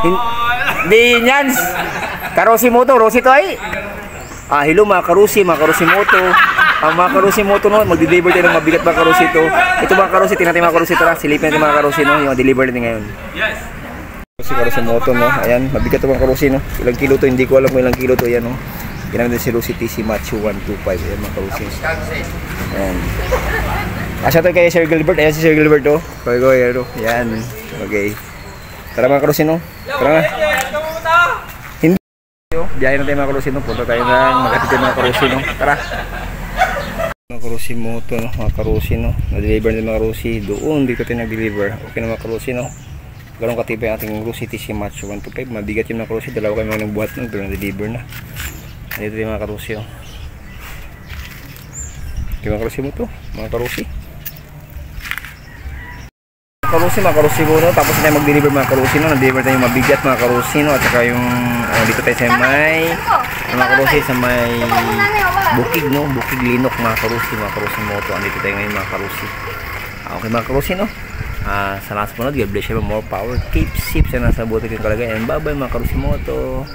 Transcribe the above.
Hindi yan. Karusi Moto, Rosi to ay. Hello mga karusi Moto. Ang mga karusi Moto no, mag-deliver tayo ng mabigat mga karusi to. Ito mga karusi, tingnan natin mga karusi to. Silipin natin mga karusi no, yung deliver natin ngayon. Yes. Karusi Moto no, ayan, mabigat to mga karusi no. Ilang kilo to, hindi ko alam kung ilang kilo to yan no. Ginamit din si Rosie TC Macho 125, ayan mga karusi. Ayan. Asya to kay Sir Gilbert, ayan si Sir Gilbert to. Ayan, okay. Tara mga karusi no, tara na. Biyahe na tayo mga karusi no, punta tayo ng Makati mga karusi no, tara. Mga karusi Moto no, mga karusi no, na-deliver din mga karusi doon, dito tayo nag-deliver. Okay na mga karusi no, ganun katibay ang ating Rosie TC Macho 125, mabigat yung mga karusi, dalawa kayo mga nagbuhat no, pero na-deliver na. Dito tayo mga karusi no. Okay mga karusi Moto, mga karusi. Mga karusi mo no, tapos na mag-deliver mga karusi no, na-deliver tayo yung mabigat mga karusi no, at saka yung dito tayo sa may mga karusi sa may bukid no, bukid linok mga karusi Moto. Andito tayo ngayon mga karusi. Okay mga karusi no, sa last punod, God bless you, more power, keep safe, sana sa buti kayong kalagayan. Bye bye mga karusi Moto.